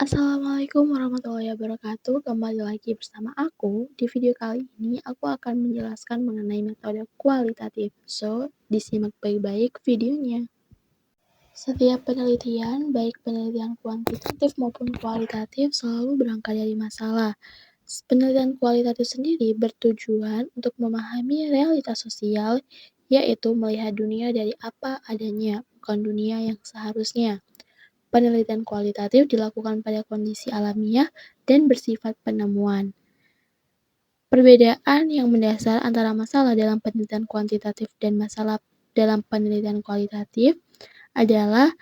Assalamualaikum warahmatullahi wabarakatuh. Kembali lagi bersama aku. Di video kali ini aku akan menjelaskan mengenai metode kualitatif. So, disimak baik-baik videonya. Setiap penelitian, baik penelitian kuantitatif maupun kualitatif, selalu berangkat dari masalah. Penelitian kualitatif sendiri bertujuan untuk memahami realitas sosial, yaitu melihat dunia dari apa adanya, bukan dunia yang seharusnya. Penelitian kualitatif dilakukan pada kondisi alamiah dan bersifat penemuan. Perbedaan yang mendasar antara masalah dalam penelitian kuantitatif dan masalah dalam penelitian kualitatif adalah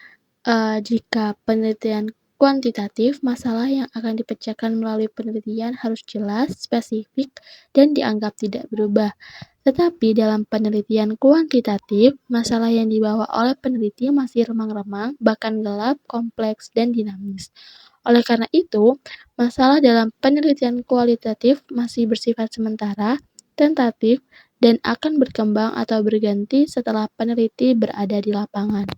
jika penelitian kuantitatif, masalah yang akan dipecahkan melalui penelitian harus jelas, spesifik, dan dianggap tidak berubah. Tetapi dalam penelitian kuantitatif, masalah yang dibawa oleh peneliti masih remang-remang, bahkan gelap, kompleks, dan dinamis. Oleh karena itu, masalah dalam penelitian kualitatif masih bersifat sementara, tentatif, dan akan berkembang atau berganti setelah peneliti berada di lapangan.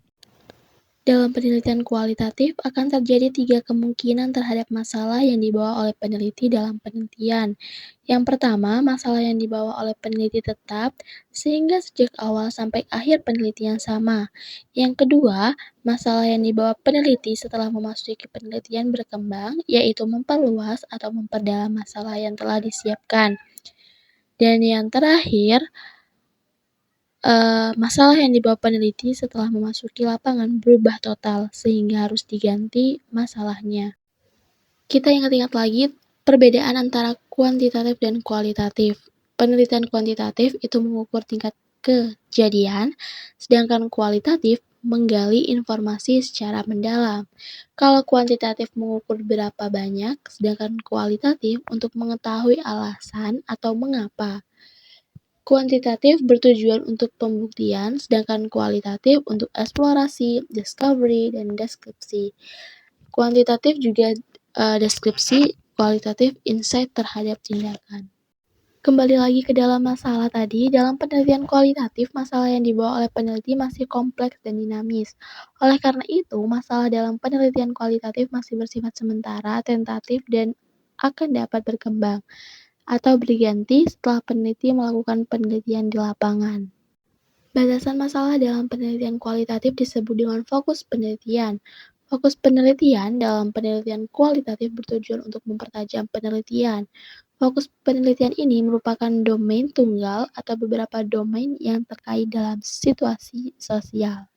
Dalam penelitian kualitatif akan terjadi 3 kemungkinan terhadap masalah yang dibawa oleh peneliti dalam penelitian. Yang pertama, masalah yang dibawa oleh peneliti tetap, sehingga sejak awal sampai akhir penelitian sama. Yang kedua, masalah yang dibawa peneliti setelah memasuki penelitian berkembang, yaitu memperluas atau memperdalam masalah yang telah disiapkan. Dan yang terakhir, masalah yang dibawa peneliti setelah memasuki lapangan berubah total, sehingga harus diganti masalahnya. Kita ingat-ingat lagi perbedaan antara kuantitatif dan kualitatif. Penelitian kuantitatif itu mengukur tingkat kejadian, sedangkan kualitatif menggali informasi secara mendalam. Kalau kuantitatif mengukur berapa banyak, sedangkan kualitatif untuk mengetahui alasan atau mengapa. Kuantitatif bertujuan untuk pembuktian, sedangkan kualitatif untuk eksplorasi, discovery, dan deskripsi. Kuantitatif juga deskripsi, kualitatif insight terhadap tindakan. Kembali lagi ke dalam masalah tadi, dalam penelitian kualitatif, masalah yang dibawa oleh peneliti masih kompleks dan dinamis. Oleh karena itu, masalah dalam penelitian kualitatif masih bersifat sementara, tentatif, dan akan dapat berkembang atau berganti setelah peneliti melakukan penelitian di lapangan. Batasan masalah dalam penelitian kualitatif disebut dengan fokus penelitian. Fokus penelitian dalam penelitian kualitatif bertujuan untuk mempertajam penelitian. Fokus penelitian ini merupakan domain tunggal atau beberapa domain yang terkait dalam situasi sosial.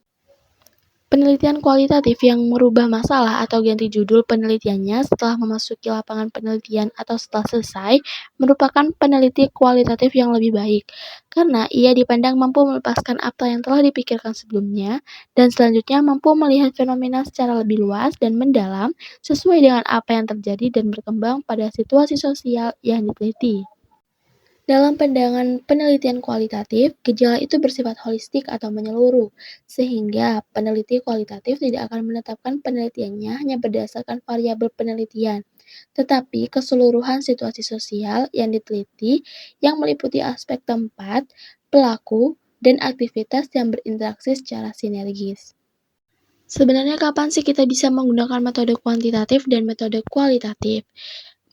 Penelitian kualitatif yang merubah masalah atau ganti judul penelitiannya setelah memasuki lapangan penelitian atau setelah selesai merupakan peneliti kualitatif yang lebih baik, karena ia dipandang mampu melepaskan apa yang telah dipikirkan sebelumnya dan selanjutnya mampu melihat fenomena secara lebih luas dan mendalam sesuai dengan apa yang terjadi dan berkembang pada situasi sosial yang diteliti. Dalam pandangan penelitian kualitatif, gejala itu bersifat holistik atau menyeluruh, sehingga peneliti kualitatif tidak akan menetapkan penelitiannya hanya berdasarkan variabel penelitian, tetapi keseluruhan situasi sosial yang diteliti yang meliputi aspek tempat, pelaku, dan aktivitas yang berinteraksi secara sinergis. Sebenarnya kapan sih kita bisa menggunakan metode kuantitatif dan metode kualitatif?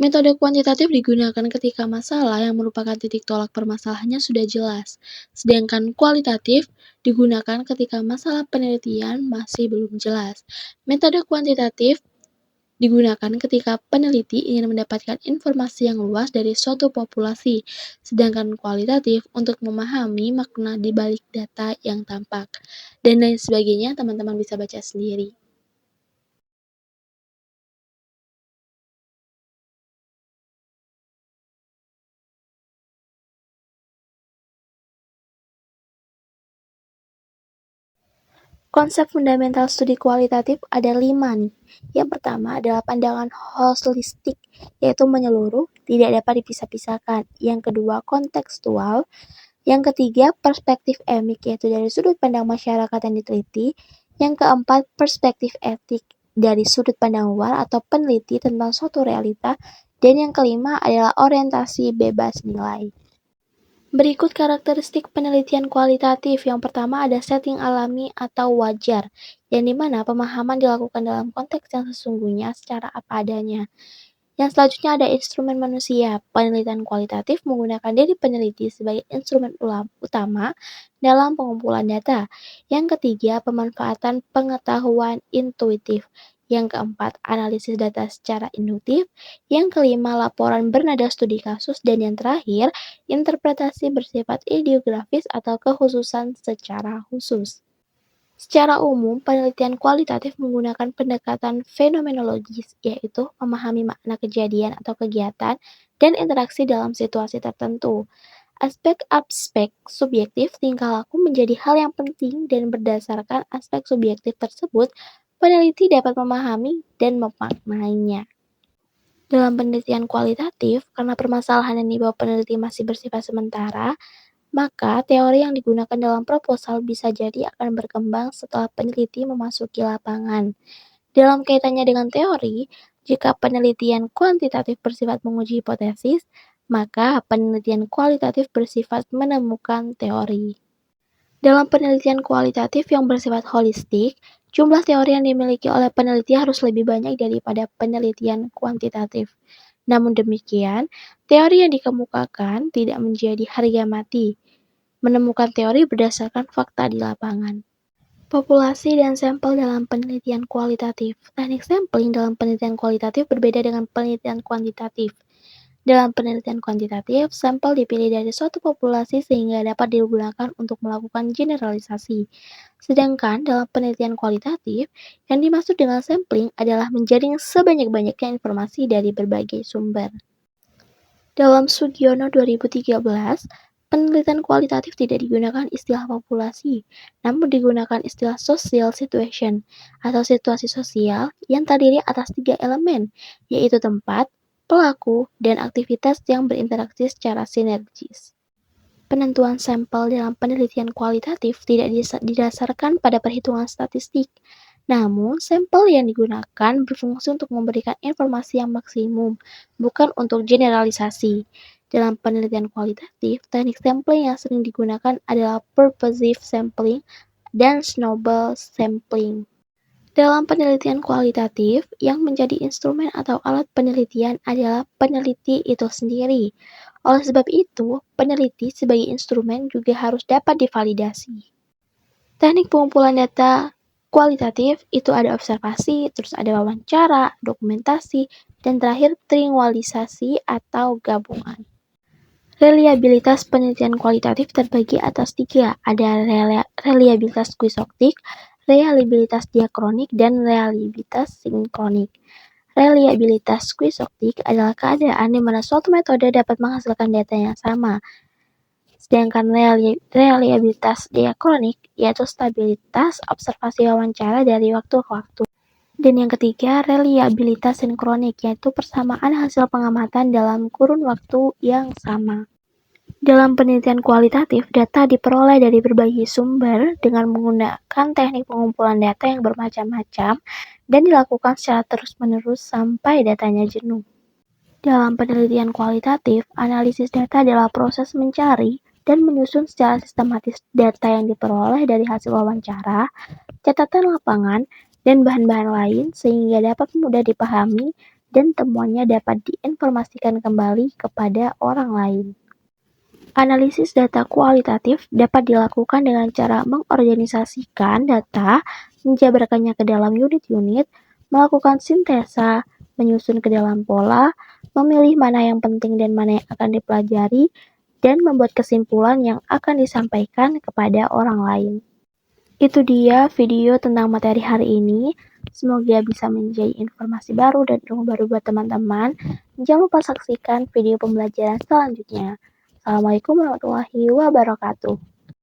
Metode kuantitatif digunakan ketika masalah yang merupakan titik tolak permasalahannya sudah jelas, sedangkan kualitatif digunakan ketika masalah penelitian masih belum jelas. Metode kuantitatif digunakan ketika peneliti ingin mendapatkan informasi yang luas dari suatu populasi, sedangkan kualitatif untuk memahami makna di balik data yang tampak. Dan lain sebagainya, teman-teman bisa baca sendiri. Konsep fundamental studi kualitatif ada 5 nih. Yang pertama adalah pandangan holistik, yaitu menyeluruh, tidak dapat dipisah-pisahkan. Yang kedua kontekstual. Yang ketiga perspektif emik, yaitu dari sudut pandang masyarakat yang diteliti. Yang keempat perspektif etik, dari sudut pandang luar atau peneliti tentang suatu realita. Dan yang kelima adalah orientasi bebas nilai. Berikut karakteristik penelitian kualitatif. Yang pertama ada setting alami atau wajar. yang dimana pemahaman dilakukan dalam konteks yang sesungguhnya secara apa adanya. Yang selanjutnya ada instrumen manusia. Penelitian kualitatif menggunakan diri peneliti sebagai instrumen utama dalam pengumpulan data. Yang ketiga, pemanfaatan pengetahuan intuitif. Yang keempat, analisis data secara induktif. Yang kelima, laporan bernada studi kasus. Dan yang terakhir, interpretasi bersifat ideografis atau kekhususan secara khusus. Secara umum, penelitian kualitatif menggunakan pendekatan fenomenologis, yaitu memahami makna kejadian atau kegiatan dan interaksi dalam situasi tertentu. Aspek-aspek subjektif tingkah laku menjadi hal yang penting dan berdasarkan aspek subjektif tersebut, peneliti dapat memahami dan memaknainya. Dalam penelitian kualitatif, karena permasalahan yang dibawa peneliti masih bersifat sementara, maka teori yang digunakan dalam proposal bisa jadi akan berkembang setelah peneliti memasuki lapangan. Dalam kaitannya dengan teori, jika penelitian kuantitatif bersifat menguji hipotesis, maka penelitian kualitatif bersifat menemukan teori. Dalam penelitian kualitatif yang bersifat holistik, jumlah teori yang dimiliki oleh peneliti harus lebih banyak daripada penelitian kuantitatif. Namun demikian, teori yang dikemukakan tidak menjadi harga mati. Menemukan teori berdasarkan fakta di lapangan. Populasi dan sampel dalam penelitian kualitatif. Teknik sampling dalam penelitian kualitatif berbeda dengan penelitian kuantitatif. Dalam penelitian kuantitatif, sampel dipilih dari suatu populasi sehingga dapat digunakan untuk melakukan generalisasi. Sedangkan dalam penelitian kualitatif, yang dimaksud dengan sampling adalah menjaring sebanyak-banyaknya informasi dari berbagai sumber. Dalam Sugiono 2013, penelitian kualitatif tidak digunakan istilah populasi, namun digunakan istilah social situation, atau situasi sosial yang terdiri atas 3 elemen, yaitu tempat, pelaku, dan aktivitas yang berinteraksi secara sinergis. Penentuan sampel dalam penelitian kualitatif tidak didasarkan pada perhitungan statistik, namun sampel yang digunakan berfungsi untuk memberikan informasi yang maksimum, bukan untuk generalisasi. Dalam penelitian kualitatif, teknik sampling yang sering digunakan adalah purposive sampling dan snowball sampling. Dalam penelitian kualitatif, yang menjadi instrumen atau alat penelitian adalah peneliti itu sendiri. Oleh sebab itu, peneliti sebagai instrumen juga harus dapat divalidasi. Teknik pengumpulan data kualitatif itu ada observasi, terus ada wawancara, dokumentasi, dan terakhir triangulasi atau gabungan. Reliabilitas penelitian kualitatif terbagi atas 3, ada reliabilitas quizoptik, reliabilitas diakronik, dan reliabilitas sinkronik. Reliabilitas quizoptik adalah keadaan di mana suatu metode dapat menghasilkan data yang sama. Sedangkan reliabilitas diakronik yaitu stabilitas observasi wawancara dari waktu ke waktu. Dan yang ketiga, reliabilitas sinkronik yaitu persamaan hasil pengamatan dalam kurun waktu yang sama. Dalam penelitian kualitatif, data diperoleh dari berbagai sumber dengan menggunakan teknik pengumpulan data yang bermacam-macam dan dilakukan secara terus-menerus sampai datanya jenuh. Dalam penelitian kualitatif, analisis data adalah proses mencari dan menyusun secara sistematis data yang diperoleh dari hasil wawancara, catatan lapangan, dan bahan-bahan lain sehingga dapat mudah dipahami dan temuannya dapat diinformasikan kembali kepada orang lain. Analisis data kualitatif dapat dilakukan dengan cara mengorganisasikan data, menjabarkannya ke dalam unit-unit, melakukan sintesa, menyusun ke dalam pola, memilih mana yang penting dan mana yang akan dipelajari, dan membuat kesimpulan yang akan disampaikan kepada orang lain. Itu dia video tentang materi hari ini. Semoga bisa menjadi informasi baru dan ilmu baru buat teman-teman. Jangan lupa saksikan video pembelajaran selanjutnya. Assalamualaikum warahmatullahi wabarakatuh.